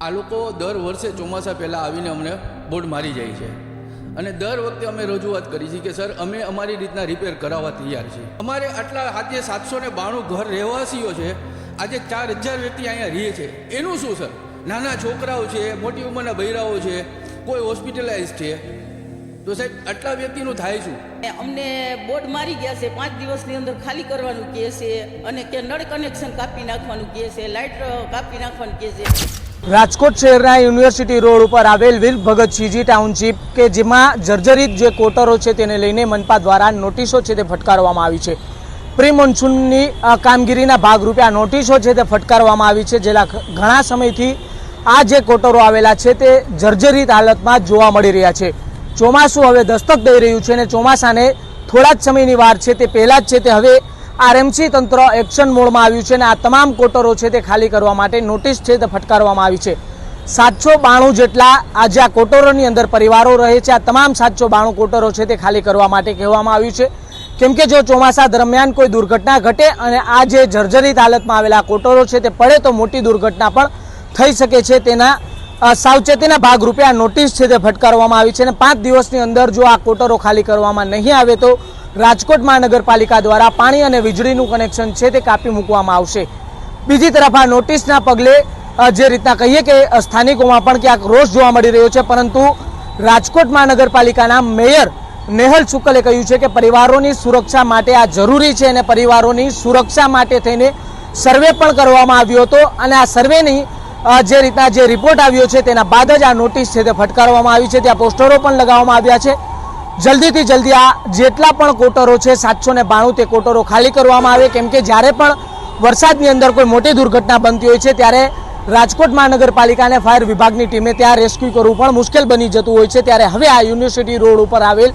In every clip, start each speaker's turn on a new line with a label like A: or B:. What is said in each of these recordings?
A: આ લોકો દર વર્ષે ચોમાસા પહેલાં આવીને અમને બોર્ડ મારી જાય છે અને દર વખતે અમે રજૂઆત કરી છે કે સર અમે અમારી રીતના રિપેર કરાવવા તૈયાર છીએ। અમારે આટલા આજે 792 ઘર રહેવાસીઓ છે, આજે 4000 વ્યક્તિ અહીંયા રહે છે, એનું શું સર? નાના છોકરાઓ છે, મોટી ઉંમરના બૈરાઓ છે, કોઈ હોસ્પિટલાઇઝ છે, તો સાહેબ આટલા વ્યક્તિનું થાય શું?
B: અમને બોર્ડ મારી ગયા છે, 5 દિવસની અંદર ખાલી કરવાનું કહે છે અને કે નળ કનેક્શન કાપી નાખવાનું કહે છે, લાઇટ કાપી નાખવાનું કહે છે।
C: રાજકોટ શહેરના યુનિવર્સિટી રોડ ઉપર આવેલ વીર ભગતસિંહજી ટાઉનશીપ કે જેમાં જર્જરિત જે કોટરો છે તેને લઈને મનપા દ્વારા નોટિસો છે તે ફટકારવામાં આવી છે। પ્રી મોન્સૂનની કામગીરીના ભાગરૂપે આ નોટિસો છે તે ફટકારવામાં આવી છે, જેના ઘણા સમયથી આ જે કોટરો આવેલા છે તે જર્જરિત હાલતમાં જોવા મળી રહ્યા છે। ચોમાસું હવે દસ્તક દઈ રહ્યું છે અને ચોમાસાને થોડા જ સમયની વાર છે તે પહેલાં જ છે તે હવે આરએમસી તંત્ર એક્શન મોડમાં આવ્યું છે અને આ તમામ કોટરો છે તે ખાલી કરવા માટે નોટિસ છે તે ફટકારવામાં આવી છે। 792 જેટલા આજે આ કોટરોની અંદર પરિવારો રહે છે। આ તમામ 792 કોટરો છે તે ખાલી કરવા માટે કહેવામાં આવ્યું છે, કેમ કે જો ચોમાસા દરમિયાન કોઈ દુર્ઘટના ઘટે અને આ જે જર્જરિત હાલતમાં આવેલા કોટરો છે તે પડે તો મોટી દુર્ઘટના પણ થઈ શકે છે। તેના સાવચેતીના ભાગરૂપે આ નોટિસ છે તે ફટકારવામાં આવી છે અને 5 દિવસની અંદર જો આ કોટરો ખાલી કરવામાં નહીં આવે તો રાજકોટ મહાનગરપાલિકા દ્વારા પાણી અને વીજળીનું કનેક્શન છે તે કાપી મૂકવામાં આવશે। બીજી તરફ આ નોટિસના પગલે જે રીતના કહીએ કે સ્થાનિકોમાં પણ ક્યાંક રોષ જોવા મળી રહ્યો છે, પરંતુ રાજકોટ મહાનગરપાલિકાના મેયર નેહલ શુક્લે કહ્યું છે કે પરિવારોની સુરક્ષા માટે આ જરૂરી છે અને પરિવારોની સુરક્ષા માટે થઈને સર્વે પણ કરવામાં આવ્યો હતો અને આ સર્વેની જે રીતના જે રિપોર્ટ આવ્યો છે તેના બાદ જ આ નોટિસ છે તે ફટકારવામાં આવી છે। ત્યાં પોસ્ટરો પણ લગાવવામાં આવ્યા છે। જલ્દીથી જલ્દી આ જેટલા પણ કોટરો છે 792 તે કોટરો ખાલી કરવામાં આવે, કેમ કે જ્યારે પણ વરસાદની અંદર કોઈ મોટી દુર્ઘટના બનતી હોય છે ત્યારે રાજકોટ મહાનગરપાલિકા અને ફાયર વિભાગની ટીમે ત્યાં રેસ્ક્યુ કરવું પણ મુશ્કેલ બની જતું હોય છે। ત્યારે હવે આ યુનિવર્સિટી રોડ ઉપર આવેલ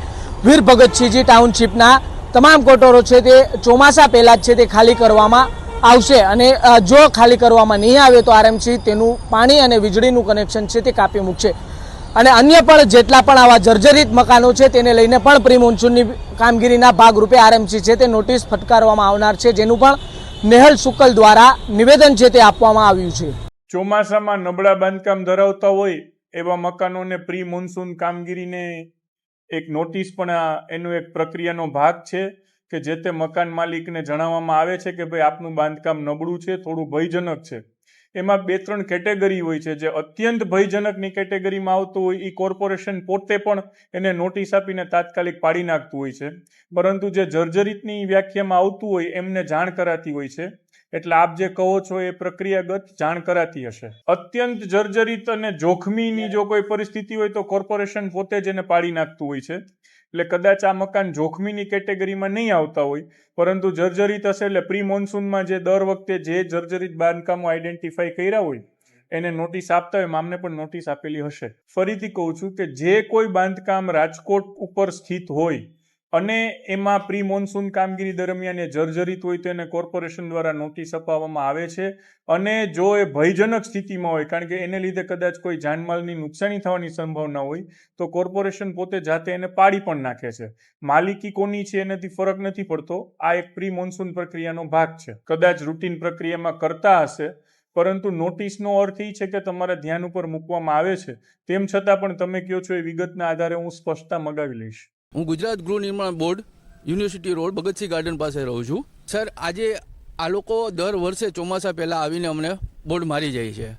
C: વીર ભગતસિંહજી ટાઉનશીપના તમામ કોટરો છે તે ચોમાસા પહેલાં જ છે તે ખાલી કરવામાં આવશે અને જો ખાલી કરવામાં નહીં આવે તો આરએમસી તેનું પાણી અને વીજળીનું કનેક્શન છે તે કાપી મૂકશે અને અન્ય પણ જેટલા પણ આવા જર્જરિત મકાનો છે તેને લઈને પણ પ્રી મોન્સૂનની કામગીરીના ભાગરૂપે આરએમસી છે તે નોટિસ ફટકારવામાં આવનાર છે, જેનું પણ નેહલ શુક્લ દ્વારા નિવેદન છે તે આપવામાં આવ્યું છે।
D: ચોમાસામાં નબળા બાંધકામ ધરાવતા હોય એવા મકાનોને પ્રી મોન્સૂન કામગીરીને એક નોટિસ પણ એનો એક પ્રક્રિયાનો ભાગ છે કે જે તે મકાન માલિકને જણાવવામાં આવે છે કે ભાઈ આપનું બાંધકામ નબળું છે, થોડું ભયજનક છે। એમાં 2-3 કેટેગરી હોય છે। જે અત્યંત ભયજનકની કેટેગરીમાં આવતું હોય એ કોર્પોરેશન પોતે પણ એને નોટિસ આપીને તાત્કાલિક પાડી નાખતું હોય છે, પરંતુ જે જર્જરિતની વ્યાખ્યામાં આવતું હોય એમને જાણ કરાતી હોય છે। એટલે આપ જે કહો છો એ પ્રક્રિયાગત જાણ કરાતી હશે। અત્યંત જર્જરિત અને જોખમીની જો કોઈ પરિસ્થિતિ હોય તો કોર્પોરેશન પોતે જ એને પાડી નાખતું હોય છે। એટલે કદાચ આ મકાન જોખમીની કેટેગરીમાં નહીં આવતા હોય, પરંતુ જર્જરિત હશે એટલે પ્રી મોન્સૂનમાં જે દર વખતે જે જર્જરિત બાંધકામો આઈડેન્ટિફાઈ કર્યા હોય એને નોટિસ આપતા હોય, અમને પણ નોટિસ આપેલી હશે। ફરીથી કહું છું કે જે કોઈ બાંધકામ રાજકોટ ઉપર સ્થિત હોય અને એમાં પ્રી મોન્સૂન કામગીરી દરમિયાન એ જર્જરિત હોય તો એને કોર્પોરેશન દ્વારા નોટિસ અપાવવામાં આવે છે અને જો એ ભયજનક સ્થિતિમાં હોય, કારણ કે એને લીધે કદાચ કોઈ જાનમાલની નુકસાની થવાની સંભાવના હોય તો કોર્પોરેશન પોતે જાતે એને પાડી પણ નાખે છે। માલિકી કોની છે એનાથી ફરક નથી પડતો, આ એક પ્રી મોન્સૂન પ્રક્રિયાનો ભાગ છે। કદાચ રૂટીન પ્રક્રિયામાં કરતા હશે, પરંતુ નોટિસનો અર્થ એ છે કે તમારા ધ્યાન ઉપર મૂકવામાં આવે છે, તેમ છતાં પણ તમે કહો છો એ વિગતના આધારે હું સ્પષ્ટતા મગાવી લઈશ।
A: હું ગુજરાત ગૃહ નિર્માણ board university road Bhagat Singh garden પાસે રહું છું। સર આજે આ લોકો દર વર્ષે ચોમાસા પહેલાં આવીને અમને બોર્ડ મારી જાય છે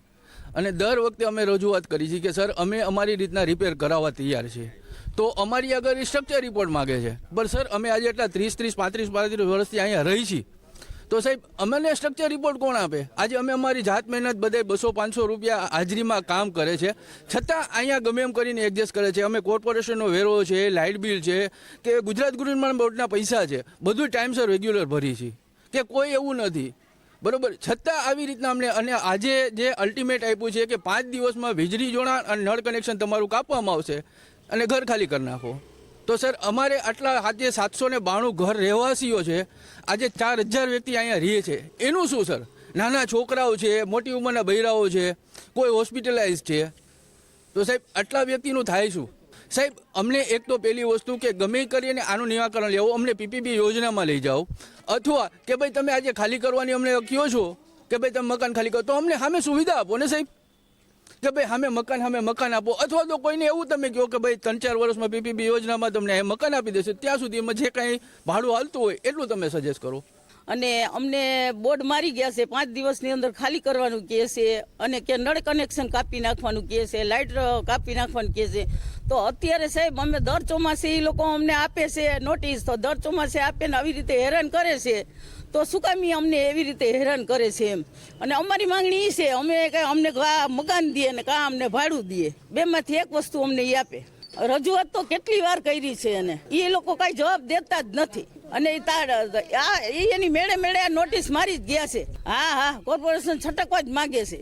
A: અને દર વખતે અમે રજૂઆત કરી છે કે સર અમે અમારી રીતના રિપેર કરાવવા તૈયાર છીએ, તો અમારી આગળ સ્ટ્રક્ચર રિપોર્ટ માગે છે। પણ સર અમે આજે એટલા 35 વર્ષથી અહીંયા રહી છીએ, તો સાહેબ અમને સ્ટ્રક્ચર રિપોર્ટ કોણ આપે? આજે અમે અમારી જાત મહેનત બધે 200-500 રૂપિયા હાજરીમાં કામ કરે છે, છતાં અહીંયા ગમે એમ કરીને એડજસ્ટ કરે છે। અમે કોર્પોરેશનનો વેરો છે, લાઇટ બિલ છે કે ગુજરાત ગૃહ નિર્માણ બોર્ડના પૈસા છે, બધું ટાઈમસર રેગ્યુલર ભરી છે કે કોઈ એવું નથી, બરોબર? છતાં આવી રીતના અમને અને આજે જે અલ્ટિમેટ આપ્યું છે કે 5 દિવસમાં વીજળી જોડાણ અને નળ કનેક્શન તમારું કાપવામાં આવશે અને ઘર ખાલી કરી નાખો। તો સર અમારે આટલા આજે 792 ઘર રહેવાસીઓ છે, આજે 4000 વ્યક્તિ અહીંયા રહે છે, એનું શું સર? નાના છોકરાઓ છે, મોટી ઉંમરના બૈરાઓ છે, કોઈ હોસ્પિટલાઇઝ છે, તો સાહેબ આટલા વ્યક્તિનું થાય શું? સાહેબ અમને એક તો પહેલી વસ્તુ કે ગમે કરીને આનું નિરાકરણ લેવું, અમને પીપીપી યોજનામાં લઈ જાઓ, અથવા કે ભાઈ તમે આજે ખાલી કરવાની અમને કહો છો કે ભાઈ તમે મકાન ખાલી કરો તો અમને સામે સુવિધા આપો ને સાહેબ। કે ભાઈ સામે મકાન આપો, અથવા તો કોઈને એવું તમે કહો કે ભાઈ 3-4 વર્ષમાં પીપીપી યોજનામાં તમને મકાન આપી દેશે, ત્યાં સુધી એમાં જે કાંઈ ભાડું હાલતું હોય એટલું તમે સજેસ્ટ કરો.
B: અને અમને બોર્ડ મારી ગયા છે, 5 દિવસની અંદર ખાલી કરવાનું કહે છે, અને કે નળ કનેક્શન કાપી નાખવાનું કહે છે, લાઇટ કાપી નાખવાનું કહે છે. તો અત્યારે સાહેબ અમે દર ચોમાસે એ લોકો અમને આપે છે નોટિસ, તો દર ચોમાસે આપે ને આવી રીતે હેરાન કરે છે. તો શું કામ અમને એવી રીતે હેરાન કરે છે એમ. અને અમારી માંગણી એ છે, અમે કાંઈ અમને મકાન દે ને કાં અમને ભાડું દે, બેમાંથી એક વસ્તુ અમને એ આપે. રજૂઆત તો કેટલી વાર કરી છે, અને એ લોકો કાંઈ જવાબ દેતા જ નથી. અને એની મેળે નોટિસ મારી જ ગયા છે. હા કોર્પોરેશન છટકવા જ માંગે છે.